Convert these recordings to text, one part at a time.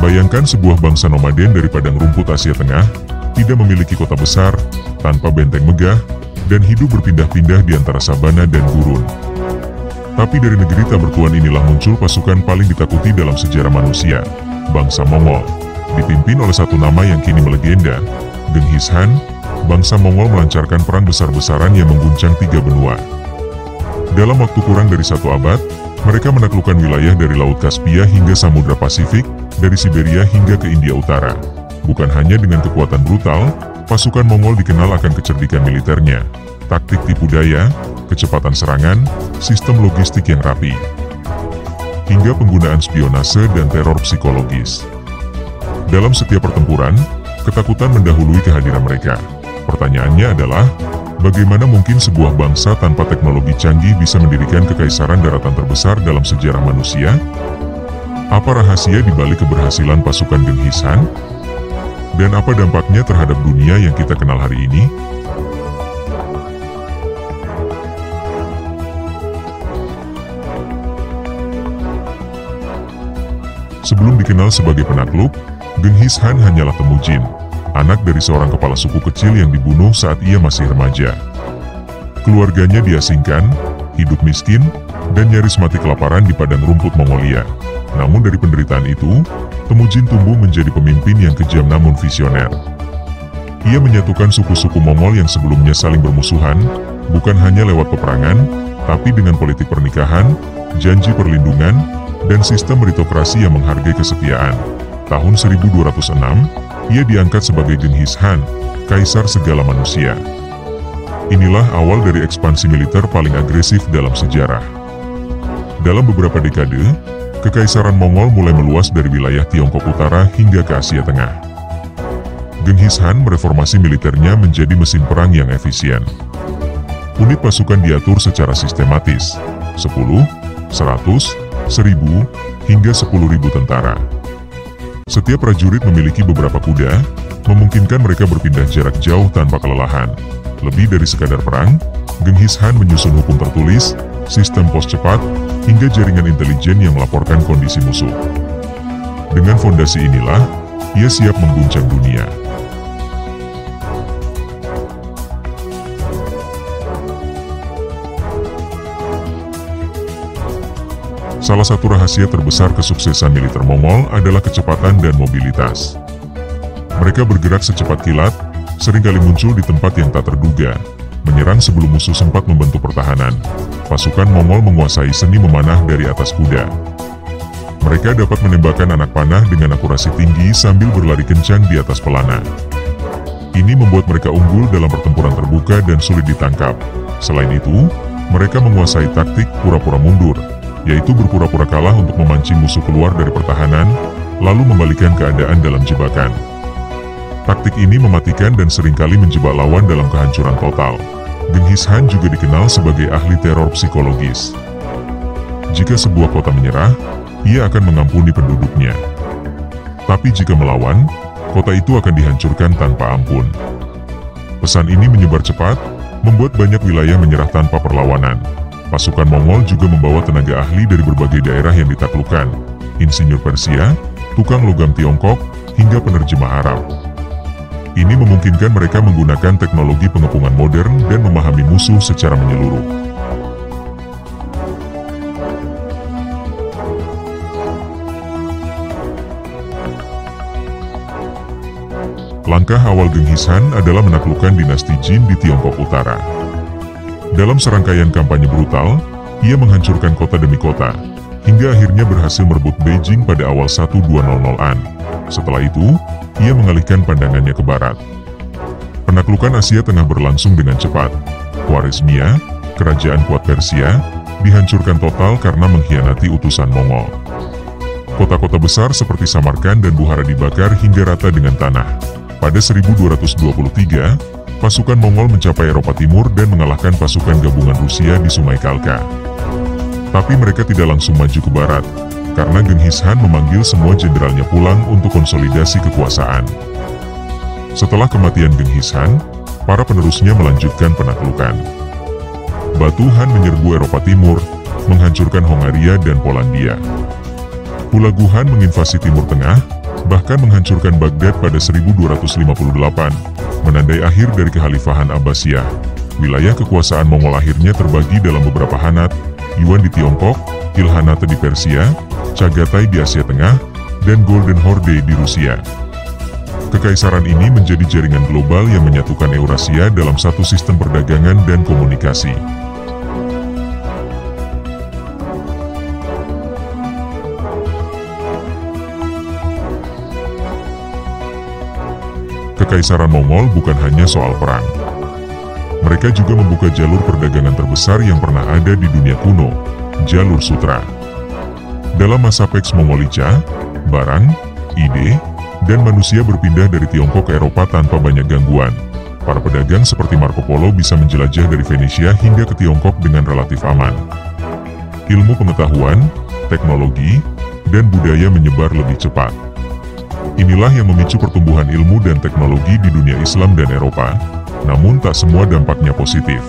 Bayangkan sebuah bangsa nomaden dari padang rumput Asia Tengah, tidak memiliki kota besar, tanpa benteng megah, dan hidup berpindah-pindah di antara sabana dan gurun. Tapi dari negeri tak bertuan inilah muncul pasukan paling ditakuti dalam sejarah manusia, bangsa Mongol. Dipimpin oleh satu nama yang kini melegenda, Genghis Khan, bangsa Mongol melancarkan perang besar-besaran yang mengguncang 3 benua. Dalam waktu kurang dari 1 abad, mereka menaklukkan wilayah dari Laut Kaspia hingga Samudra Pasifik, dari Siberia hingga ke India Utara. Bukan hanya dengan kekuatan brutal, pasukan Mongol dikenal akan kecerdikan militernya, taktik tipu daya, kecepatan serangan, sistem logistik yang rapi, hingga penggunaan spionase dan teror psikologis. Dalam setiap pertempuran, ketakutan mendahului kehadiran mereka. Pertanyaannya adalah, bagaimana mungkin sebuah bangsa tanpa teknologi canggih bisa mendirikan kekaisaran daratan terbesar dalam sejarah manusia? Apa rahasia di balik keberhasilan pasukan Genghis Khan? Dan apa dampaknya terhadap dunia yang kita kenal hari ini? Sebelum dikenal sebagai penakluk, Genghis Khan hanyalah temujin, anak dari seorang kepala suku kecil yang dibunuh saat ia masih remaja. Keluarganya diasingkan, hidup miskin, dan nyaris mati kelaparan di padang rumput Mongolia. Namun dari penderitaan itu, Temujin tumbuh menjadi pemimpin yang kejam namun visioner. Ia menyatukan suku-suku Mongol yang sebelumnya saling bermusuhan, bukan hanya lewat peperangan, tapi dengan politik pernikahan, janji perlindungan, dan sistem meritokrasi yang menghargai kesetiaan. Tahun 1206, ia diangkat sebagai Genghis Khan, kaisar segala manusia. Inilah awal dari ekspansi militer paling agresif dalam sejarah. Dalam beberapa dekade, kekaisaran Mongol mulai meluas dari wilayah Tiongkok Utara hingga ke Asia Tengah. Genghis Khan mereformasi militernya menjadi mesin perang yang efisien. Unit pasukan diatur secara sistematis, 10, 100, 1000, hingga 10.000 tentara. Setiap prajurit memiliki beberapa kuda, memungkinkan mereka berpindah jarak jauh tanpa kelelahan. Lebih dari sekadar perang, Genghis Khan menyusun hukum tertulis, sistem pos cepat, hingga jaringan intelijen yang melaporkan kondisi musuh. Dengan fondasi inilah, ia siap mengguncang dunia. Salah satu rahasia terbesar kesuksesan militer Mongol adalah kecepatan dan mobilitas. Mereka bergerak secepat kilat, seringkali muncul di tempat yang tak terduga, menyerang sebelum musuh sempat membentuk pertahanan. Pasukan Mongol menguasai seni memanah dari atas kuda. Mereka dapat menembakkan anak panah dengan akurasi tinggi sambil berlari kencang di atas pelana. Ini membuat mereka unggul dalam pertempuran terbuka dan sulit ditangkap. Selain itu, mereka menguasai taktik pura-pura mundur, yaitu berpura-pura kalah untuk memancing musuh keluar dari pertahanan, lalu membalikan keadaan dalam jebakan. Taktik ini mematikan dan seringkali menjebak lawan dalam kehancuran total. Genghis Khan juga dikenal sebagai ahli teror psikologis. Jika sebuah kota menyerah, ia akan mengampuni penduduknya. Tapi jika melawan, kota itu akan dihancurkan tanpa ampun. Pesan ini menyebar cepat, membuat banyak wilayah menyerah tanpa perlawanan. Pasukan Mongol juga membawa tenaga ahli dari berbagai daerah yang ditaklukkan, insinyur Persia, tukang logam Tiongkok, hingga penerjemah Arab. Ini memungkinkan mereka menggunakan teknologi pengepungan modern dan memahami musuh secara menyeluruh. Langkah awal Genghis Khan adalah menaklukkan dinasti Jin di Tiongkok Utara. Dalam serangkaian kampanye brutal, ia menghancurkan kota demi kota, hingga akhirnya berhasil merebut Beijing pada awal 1200-an. Setelah itu, ia mengalihkan pandangannya ke barat. Penaklukan Asia Tengah berlangsung dengan cepat. Khwarezmia, kerajaan kuat Persia, dihancurkan total karena mengkhianati utusan Mongol. Kota-kota besar seperti Samarkand dan Bukhara dibakar hingga rata dengan tanah. Pada 1223, pasukan Mongol mencapai Eropa Timur dan mengalahkan pasukan gabungan Rusia di Sungai Kalka. Tapi mereka tidak langsung maju ke barat, karena Genghis Khan memanggil semua jenderalnya pulang untuk konsolidasi kekuasaan. Setelah kematian Genghis Khan, para penerusnya melanjutkan penaklukan. Batu Han menyerbu Eropa Timur, menghancurkan Hongaria dan Polandia. Hulagu Han menginvasi Timur Tengah, bahkan menghancurkan Baghdad pada 1258, menandai akhir dari kekhalifahan Abbasiyah. Wilayah kekuasaan Mongol akhirnya terbagi dalam beberapa Khanat, Yuan di Tiongkok, Ilkhanate di Persia, Chagatai di Asia Tengah, dan Golden Horde di Rusia. Kekaisaran ini menjadi jaringan global yang menyatukan Eurasia dalam satu sistem perdagangan dan komunikasi. Kekaisaran Mongol bukan hanya soal perang. Mereka juga membuka jalur perdagangan terbesar yang pernah ada di dunia kuno, jalur sutra. Dalam masa Pax Mongolica, barang, ide, dan manusia berpindah dari Tiongkok ke Eropa tanpa banyak gangguan. Para pedagang seperti Marco Polo bisa menjelajah dari Venesia hingga ke Tiongkok dengan relatif aman. Ilmu pengetahuan, teknologi, dan budaya menyebar lebih cepat. Inilah yang memicu pertumbuhan ilmu dan teknologi di dunia Islam dan Eropa, namun tak semua dampaknya positif.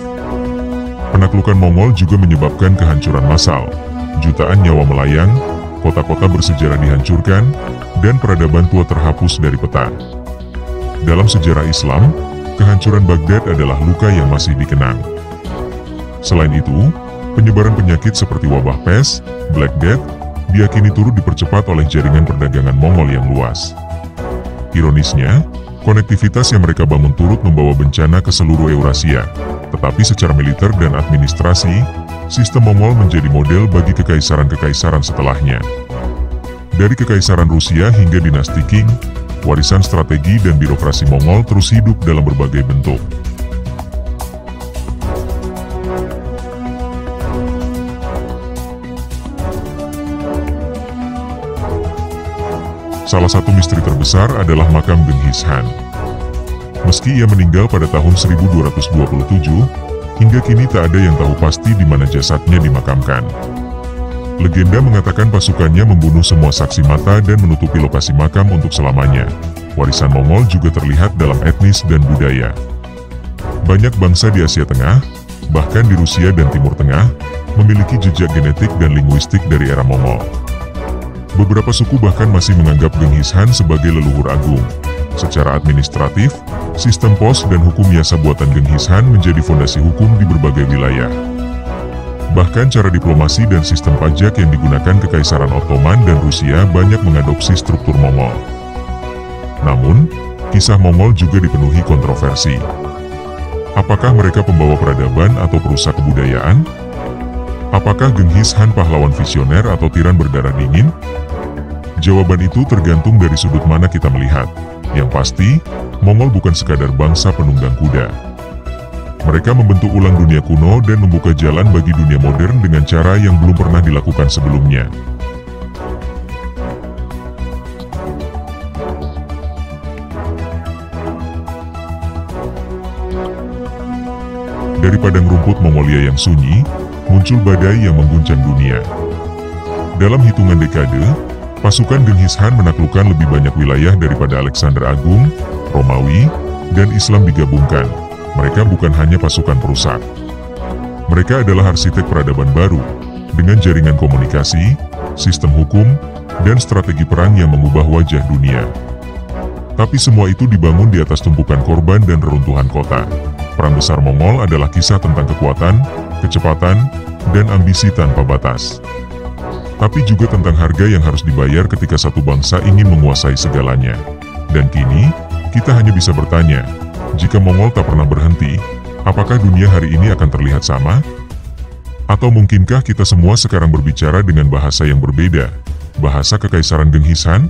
Penaklukan Mongol juga menyebabkan kehancuran massal, jutaan nyawa melayang, kota-kota bersejarah dihancurkan, dan peradaban tua terhapus dari peta. Dalam sejarah Islam, kehancuran Baghdad adalah luka yang masih dikenang. Selain itu, penyebaran penyakit seperti wabah pes, Black Death, diyakini turut dipercepat oleh jaringan perdagangan Mongol yang luas. Ironisnya, konektivitas yang mereka bangun turut membawa bencana ke seluruh Eurasia, tetapi secara militer dan administrasi, sistem Mongol menjadi model bagi kekaisaran-kekaisaran setelahnya. Dari kekaisaran Rusia hingga dinasti Qing, warisan strategi dan birokrasi Mongol terus hidup dalam berbagai bentuk. Salah satu misteri terbesar adalah makam Genghis Khan. Meski ia meninggal pada tahun 1227, hingga kini tak ada yang tahu pasti di mana jasadnya dimakamkan. Legenda mengatakan pasukannya membunuh semua saksi mata dan menutupi lokasi makam untuk selamanya. Warisan Mongol juga terlihat dalam etnis dan budaya. Banyak bangsa di Asia Tengah, bahkan di Rusia dan Timur Tengah, memiliki jejak genetik dan linguistik dari era Mongol. Beberapa suku bahkan masih menganggap Genghis Khan sebagai leluhur agung. Secara administratif, sistem pos dan hukum yasa buatan Genghis Khan menjadi fondasi hukum di berbagai wilayah. Bahkan cara diplomasi dan sistem pajak yang digunakan Kekaisaran Ottoman dan Rusia banyak mengadopsi struktur Mongol. Namun, kisah Mongol juga dipenuhi kontroversi. Apakah mereka pembawa peradaban atau perusak kebudayaan? Apakah Genghis Khan pahlawan visioner atau tiran berdarah dingin? Jawaban itu tergantung dari sudut mana kita melihat. Yang pasti, Mongol bukan sekadar bangsa penunggang kuda. Mereka membentuk ulang dunia kuno dan membuka jalan bagi dunia modern dengan cara yang belum pernah dilakukan sebelumnya. Dari padang rumput Mongolia yang sunyi, muncul badai yang mengguncang dunia. Dalam hitungan dekade, pasukan Genghis Khan menaklukkan lebih banyak wilayah daripada Alexander Agung, Romawi, dan Islam digabungkan. Mereka bukan hanya pasukan perusak. Mereka adalah arsitek peradaban baru, dengan jaringan komunikasi, sistem hukum, dan strategi perang yang mengubah wajah dunia. Tapi semua itu dibangun di atas tumpukan korban dan reruntuhan kota. Perang besar Mongol adalah kisah tentang kekuatan, kecepatan, dan ambisi tanpa batas. Tapi juga tentang harga yang harus dibayar ketika satu bangsa ingin menguasai segalanya. Dan kini, kita hanya bisa bertanya, jika Mongol tak pernah berhenti, apakah dunia hari ini akan terlihat sama? Atau mungkinkah kita semua sekarang berbicara dengan bahasa yang berbeda, bahasa Kekaisaran Genghis Khan?